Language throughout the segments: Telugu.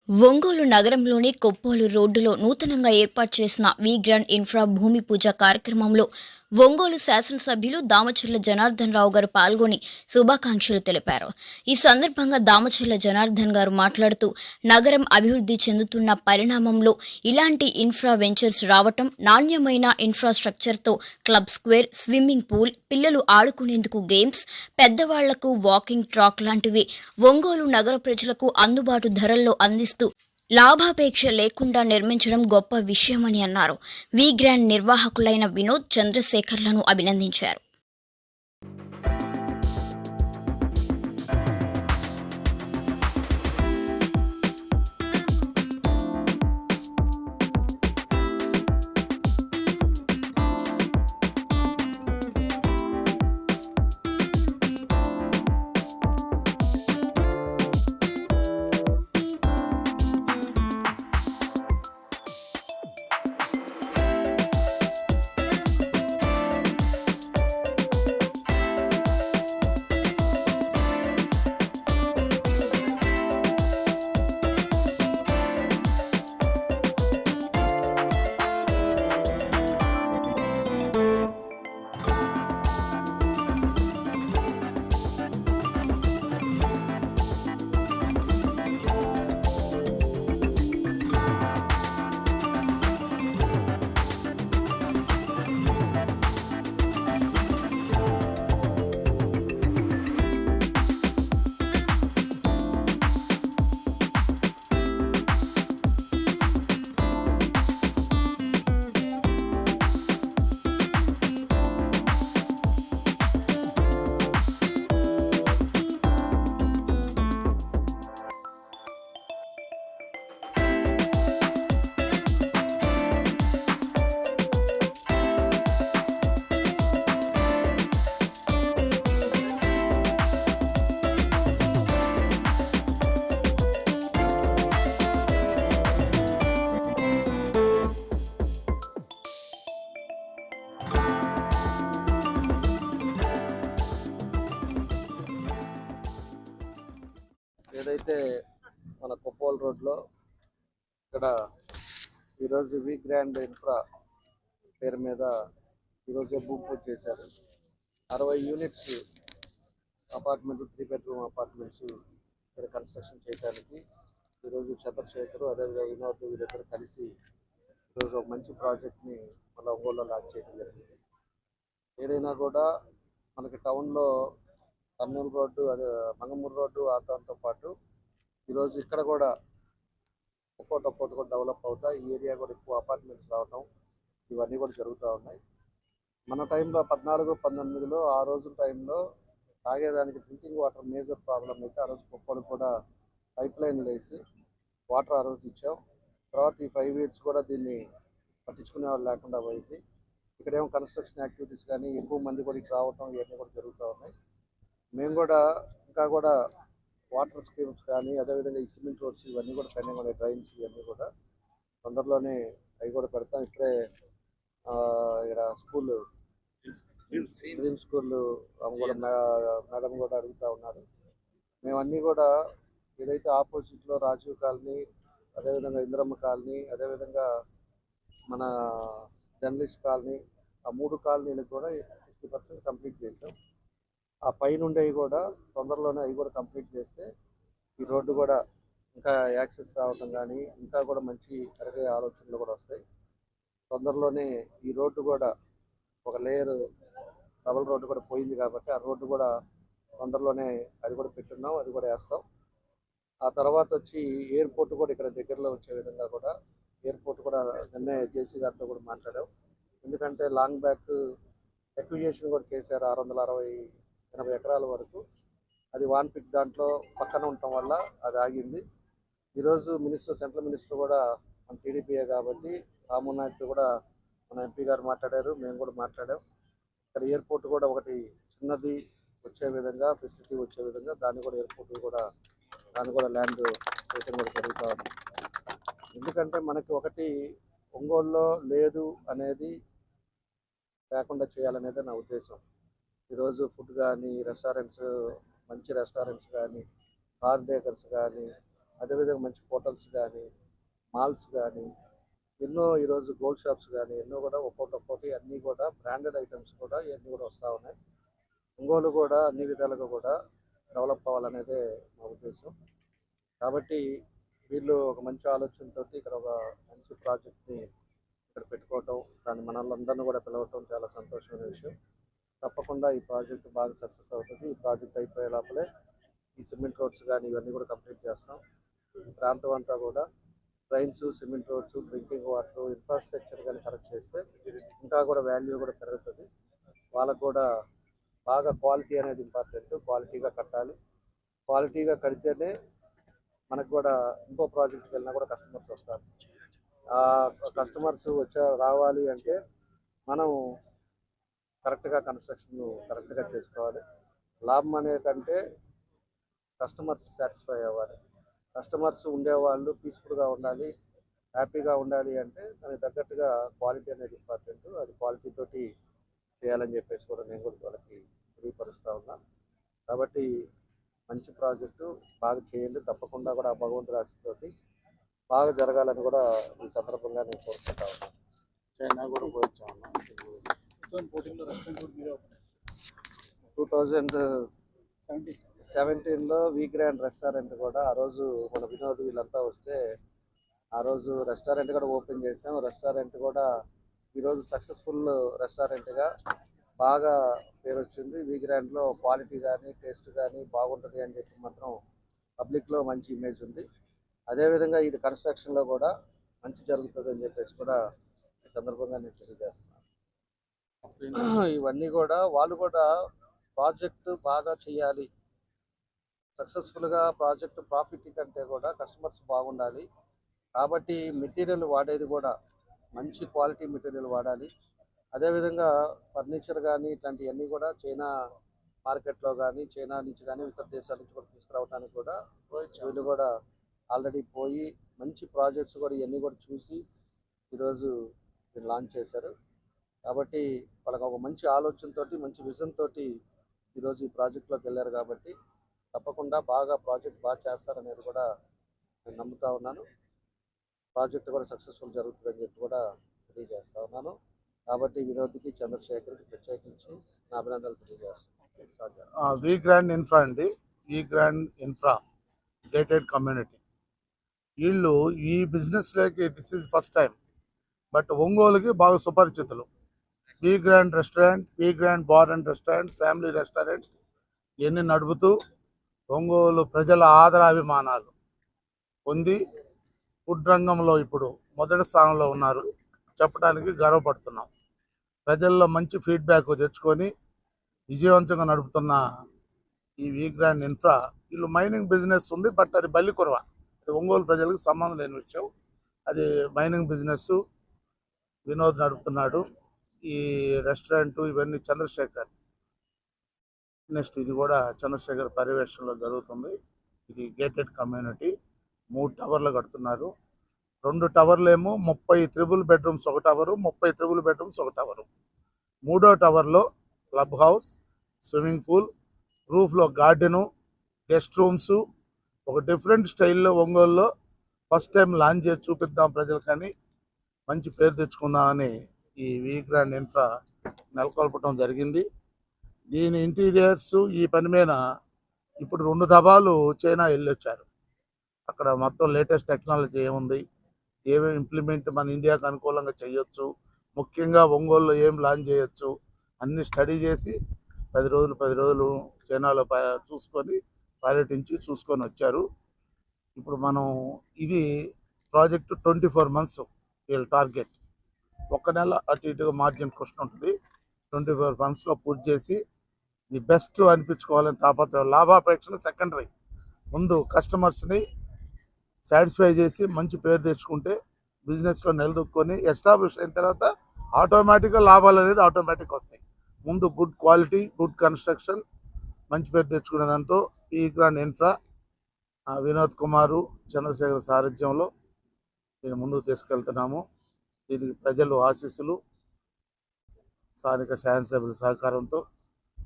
ఒంగోలు నగరంలోని కొప్పోలు రోడ్డులో నూతనంగా ఏర్పాటు చేసిన వి గ్రాండ్ ఇన్ఫ్రా భూమి పూజ కార్యక్రమంలో ఒంగోలు శాసనసభ్యులు దామచర్ల జనార్దన్ రావు గారు పాల్గొని శుభాకాంక్షలు తెలిపారు. ఈ సందర్భంగా దామచర్ల జనార్దన్ గారు మాట్లాడుతూ నగరం అభివృద్ధి చెందుతున్న పరిణామంలో ఇలాంటి ఇన్ఫ్రా వెంచర్స్ రావటం, నాణ్యమైన ఇన్ఫ్రాస్ట్రక్చర్తో క్లబ్ స్క్వేర్, స్విమ్మింగ్ పూల్, పిల్లలు ఆడుకునేందుకు గేమ్స్, పెద్దవాళ్లకు వాకింగ్ ట్రాక్ లాంటివి ఒంగోలు నగర ప్రజలకు అందుబాటు ధరల్లో అందిస్తూ లాభాపేక్ష లేకుండా నిర్మించడం గొప్ప విషయమని అన్నారు. వి గ్రాండ్ నిర్వాహకులైన వినోద్, చంద్రశేఖర్లను అభినందించారు. ఏదైతే మన కొప్పోల్ రోడ్లో ఇక్కడ ఈరోజు వి గ్రాండ్ ఇన్ఫ్రా పేరు మీద ఈరోజు భూమి పూజ చేశారు. 60 యూనిట్స్ అపార్ట్మెంట్, 3 బెడ్రూమ్ అపార్ట్మెంట్స్ ఇక్కడ కన్స్ట్రక్షన్ చేయడానికి ఈరోజు చంద్రశేఖర్, అదేవిధంగా వినోద్ వీరిద్దరు కలిసి ఈరోజు ఒక మంచి ప్రాజెక్ట్ని మన ఒంగోలులో లాంచ్ చేయడం జరిగింది. ఏదైనా కూడా మనకి టౌన్లో కర్నూలు రోడ్డు, అదే మంగమూరు రోడ్డు దాంతో పాటు ఈరోజు ఇక్కడ కూడా ఒక్కోటి కూడా డెవలప్ అవుతాయి. ఈ ఏరియా కూడా ఎక్కువ అపార్ట్మెంట్స్ రావటం ఇవన్నీ కూడా జరుగుతూ ఉన్నాయి. మన టైంలో 14-19లో ఆ రోజు టైంలో తాగేదానికి డ్రింకింగ్ వాటర్ మేజర్ ప్రాబ్లం అయితే ఆ రోజు కుప్పలు కూడా పైప్ లైన్లు వేసి వాటర్ ఆ రోజు ఇచ్చాం. తర్వాత ఈ 5 years కూడా దీన్ని పట్టించుకునే వాళ్ళు లేకుండా పోయింది. ఇక్కడేమో కన్స్ట్రక్షన్ యాక్టివిటీస్ కానీ ఎక్కువ మంది కూడా ఇక్కడ రావటం ఇవన్నీ కూడా జరుగుతూ ఉన్నాయి. మేము కూడా ఇంకా కూడా వాటర్ స్కీమ్స్ కానీ, అదేవిధంగా ఈ సిమెంట్ రోడ్స్ ఇవన్నీ కూడా పెండింగ్ ఉన్నాయి. డ్రైన్స్ ఇవన్నీ కూడా తొందరలోనే అవి కూడా పెడతాం. ఇక్కడే ఇక్కడ స్కూల్ డ్రీమ్ స్కూల్ కూడా మేడం కూడా అడుగుతూ ఉన్నారు. మేమన్నీ కూడా ఏదైతే ఆపోజిట్లో రాజీవ్ కాలనీ, అదేవిధంగా ఇందిరమ్మ కాలనీ, అదేవిధంగా మన జర్నలిస్ట్ కాలనీ, ఆ 3 కాలనీలకు కూడా 60% కంప్లీట్ చేసాం. ఆ పైన ఉండేవి కూడా తొందరలోనే అవి కూడా కంప్లీట్ చేస్తే ఈ రోడ్డు కూడా ఇంకా యాక్సెస్ రావటం కానీ ఇంకా కూడా మంచి పెరిగే ఆలోచనలు కూడా వస్తాయి. తొందరలోనే ఈ రోడ్డు కూడా ఒక లేయర్ డబుల్ రోడ్డు కూడా పోయింది కాబట్టి ఆ రోడ్డు కూడా తొందరలోనే అది కూడా పెట్టున్నాం, అది కూడా వేస్తాం. ఆ తర్వాత వచ్చి ఎయిర్పోర్ట్ కూడా ఇక్కడ దగ్గరలో వచ్చే విధంగా కూడా ఎయిర్పోర్ట్ కూడా నిన్నే జేసీ గారితో కూడా మాట్లాడాం. ఎందుకంటే లాంగ్ బ్యాక్ ఎక్విజేషన్ కూడా చేశారు 660-80 ఎకరాల వరకు. అది వాన్పిట్ దాంట్లో పక్కన ఉండటం వల్ల అది ఆగింది. ఈరోజు సెంట్రల్ మినిస్టర్ కూడా మన టీడీపీయే కాబట్టి రామ్మోహన్ కూడా మన ఎంపీ గారు మాట్లాడారు, మేము కూడా మాట్లాడాం. ఇక్కడ ఎయిర్పోర్ట్ కూడా ఒకటి చిన్నది వచ్చే విధంగా, ఫెసిలిటీ వచ్చే విధంగా దాన్ని కూడా ఎయిర్పోర్ట్ కూడా దాన్ని కూడా ల్యాండ్ చేయడం కూడా జరుగుతూ ఉంది. ఎందుకంటే మనకి ఒకటి ఒంగోలులో లేదు అనేది లేకుండా చేయాలనేదే నా ఉద్దేశం. ఈరోజు ఫుడ్ కానీ, రెస్టారెంట్స్, మంచి రెస్టారెంట్స్ కానీ, కార్ డేకర్స్ కానీ, అదేవిధంగా మంచి హోటల్స్ కానీ, మాల్స్ కానీ, ఎన్నో ఈరోజు గోల్డ్ షాప్స్ కానీ ఎన్నో కూడా ఒక్కొక్కటి అన్నీ కూడా బ్రాండెడ్ ఐటమ్స్ కూడా ఇవన్నీ కూడా వస్తూ ఉన్నాయి. ఒంగోలు కూడా అన్ని విధాలుగా కూడా డెవలప్ అవ్వాలనేదే నా ఉద్దేశం. కాబట్టి వీళ్ళు ఒక మంచి ఆలోచనతోటి ఇక్కడ ఒక మంచి ప్రాజెక్ట్ని ఇక్కడ పెట్టుకోవటం, దాన్ని మనల్ని కూడా పిలవటం చాలా సంతోషమైన విషయం. తప్పకుండా ఈ ప్రాజెక్ట్ బాగా సక్సెస్ అవుతుంది. ఈ ప్రాజెక్ట్ అయిపోయే లోపలే ఈ సిమెంట్ రోడ్స్ కానీ ఇవన్నీ కూడా కంప్లీట్ చేస్తాం. ఈ ప్రాంతం అంతా కూడా trains, cement roads, drinking water, infrastructure కానీ కరెక్ట్ చేస్తే ఇంకా కూడా వాల్యూ కూడా పెరుగుతుంది. వాళ్ళకు కూడా బాగా క్వాలిటీ అనేది ఇంపార్టెంట్. క్వాలిటీగా కట్టాలి. క్వాలిటీగా కడితేనే మనకు కూడా ఇంకో ప్రాజెక్ట్కి వెళ్ళినా కూడా కస్టమర్స్ వస్తారు. ఆ కస్టమర్స్ రావాలి అంటే మనం కరెక్ట్గా కన్స్ట్రక్షన్ కరెక్ట్గా చేసుకోవాలి. లాభం అనే కంటే కస్టమర్స్ సాటిస్ఫై అవ్వాలి. కస్టమర్స్ ఉండేవాళ్ళు పీస్ఫుల్గా ఉండాలి, హ్యాపీగా ఉండాలి అంటే దానికి తగ్గట్టుగా క్వాలిటీ అనేది ఇంపార్టెంట్. అది క్వాలిటీ తోటి చేయాలని చెప్పేసి కూడా నేను కూడా వాళ్ళకి తెలియపరుస్తూ ఉన్నాను. కాబట్టి మంచి ప్రాజెక్టు బాగా చేయండి. తప్పకుండా కూడా ఆ భగవంతుడి ఆశతోటి బాగా జరగాలని కూడా ఈ సందర్భంగా నేను కోరుకుంటా ఉన్నాను. చైనా కూడా పోయించా ఉన్నా 2017లో వి గ్రాండ్ రెస్టారెంట్ కూడా ఆ రోజు మన వినోద్ వీళ్ళంతా వస్తే ఆ రోజు రెస్టారెంట్ కూడా ఓపెన్ చేసాం. రెస్టారెంట్ కూడా ఈరోజు సక్సెస్ఫుల్ రెస్టారెంట్గా బాగా పేరు వచ్చింది. వి గ్రాండ్లో క్వాలిటీ కానీ టేస్ట్ కానీ బాగుంటుంది అని చెప్పి మాత్రం పబ్లిక్లో మంచి ఇమేజ్ ఉంది. అదేవిధంగా ఇది కన్స్ట్రక్షన్లో కూడా మంచి జరుగుతుంది అని చెప్పేసి కూడా ఈ సందర్భంగా నేను తెలియజేస్తున్నాను. ఇవన్నీ కూడా వాళ్ళు కూడా ప్రాజెక్టు బాగా చేయాలి, సక్సెస్ఫుల్గా ప్రాజెక్టు ప్రాఫిట్ కంటే కూడా కస్టమర్స్ బాగుండాలి. కాబట్టి మెటీరియల్ వాడేది కూడా మంచి క్వాలిటీ మెటీరియల్ వాడాలి. అదేవిధంగా ఫర్నిచర్ కానీ ఇట్లాంటివన్నీ కూడా చైనా మార్కెట్లో కానీ చైనా నుంచి కానీ ఇతర దేశాల నుంచి కూడా తీసుకురావడానికి కూడా వీళ్ళు కూడా ఆల్రెడీ పోయి మంచి ప్రాజెక్ట్స్ కూడా ఇవన్నీ కూడా చూసి ఈరోజు లాంచ్ చేశారు. కాబట్టి వాళ్ళకి ఒక మంచి ఆలోచనతోటి మంచి విజన్ తోటి ఈరోజు ఈ ప్రాజెక్ట్లోకి వెళ్ళారు. కాబట్టి తప్పకుండా ప్రాజెక్ట్ బాగా చేస్తారనేది కూడా నేను నమ్ముతా ఉన్నాను. ప్రాజెక్ట్ కూడా సక్సెస్ఫుల్ జరుగుతుందని చెప్పి కూడా తెలియజేస్తా ఉన్నాను. కాబట్టి వినోద్కి, చంద్రశేఖర్కి ప్రత్యేకించి నా అభినందనలు తెలియజేస్తాను. వి గ్రాండ్ ఇన్ఫ్రా అండి. V grand infra gated community వీళ్ళు ఈ బిజినెస్లోకి this is first time. But ఒంగోలుకి బాగా సుపరిచితులు. V grand restaurant, V grand bar and restaurant, family restaurant ఇవన్నీ నడుపుతూ ఒంగోలు ప్రజల ఆదరాభిమానాలు పొంది ఫుడ్ రంగంలో ఇప్పుడు మొదటి స్థానంలో ఉన్నారు. చెప్పడానికి గర్వపడుతున్నాం. ప్రజల్లో మంచి ఫీడ్బ్యాక్ తెచ్చుకొని విజయవంతంగా నడుపుతున్న ఈ వి గ్రాండ్ ఇన్ఫ్రా వీళ్ళు మైనింగ్ బిజినెస్ ఉంది. బట్ అది బల్లికురవ, అది ఒంగోలు ప్రజలకు సంబంధం లేని విషయం. అది మైనింగ్ బిజినెస్ వినోద్ నడుపుతున్నాడు. ఈ రెస్టారెంట్ ఇవన్నీ చంద్రశేఖర్, నెక్స్ట్ ఇది కూడా చంద్రశేఖర్ పర్యవేక్షణలో జరుగుతుంది. ఇది గేటెడ్ కమ్యూనిటీ. 3 టవర్లు కడుతున్నారు. 2 టవర్లు ఏమో 30 త్రిబుల్ బెడ్రూమ్స్ ఒక టవరు, 30 త్రిబుల్ బెడ్రూమ్స్ ఒక టవరు. 3వ టవర్లో క్లబ్ హౌస్, స్విమ్మింగ్ పూల్, రూఫ్లో గార్డెను, గెస్ట్ రూమ్స్ ఒక డిఫరెంట్ స్టైల్లో ఒంగోలులో ఫస్ట్ టైం లాంచ్ చేసి చూపిద్దాం ప్రజలకని మంచి పేరు తెచ్చుకుందామని ఈ వి గ్రాండ్ ఇన్ఫ్రా నెలకొల్పడం జరిగింది. దీని ఇంటీరియర్స్ ఈ పని మీద ఇప్పుడు 2 దఫాలు చైనా వెళ్ళొచ్చారు. అక్కడ మొత్తం లేటెస్ట్ టెక్నాలజీ ఏముంది, ఏమేమి ఇంప్లిమెంట్ మన ఇండియాకు అనుకూలంగా చేయొచ్చు, ముఖ్యంగా ఒంగోలులో ఏం లాంచ్ చేయొచ్చు అన్ని స్టడీ చేసి 10 రోజులు చైనాలో చూసుకొని పర్యటించి చూసుకొని వచ్చారు. ఇప్పుడు మనం ఇది ప్రాజెక్టు 24 months వీళ్ళ టార్గెట్. 1 నెల అటు ఇటుగా మార్జిన్ క్వశ్చన్ ఉంటుంది. 24 monthsలో పూర్తి చేసి ది బెస్ట్ అనిపించుకోవాలని తాపత్రయం. లాభాపేక్షణ సెకండరీ. ముందు కస్టమర్స్ని సాటిస్ఫై చేసి మంచి పేరు తెచ్చుకుంటే బిజినెస్లో నిలదొక్కుని ఎస్టాబ్లిష్ అయిన తర్వాత ఆటోమేటిక్గా లాభాలు అనేది ఆటోమేటిక్ వస్తాయి. ముందు గుడ్ క్వాలిటీ, గుడ్ కన్స్ట్రక్షన్, మంచి పేరు తెచ్చుకునే దాంతో ఈ గ్రాండ్ ఇన్ఫ్రా వినోద్ కుమారు, చంద్రశేఖర్ సారథ్యంలో దీన్ని ముందుకు తీసుకెళ్తున్నాము. దీనికి ప్రజలు ఆశీస్సులు, స్థానిక శాసనసభ్యుల సహకారంతో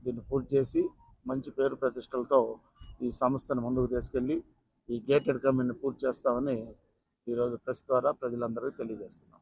దీన్ని పూర్తి చేసి మంచి పేరు ప్రతిష్టలతో ఈ సంస్థను ముందుకు తీసుకెళ్ళి ఈ గేటెడ్ కమ్యూనిటీ పూర్తి చేస్తామని ఈరోజు ప్రెస్ ద్వారా ప్రజలందరికీ తెలియజేస్తున్నాం.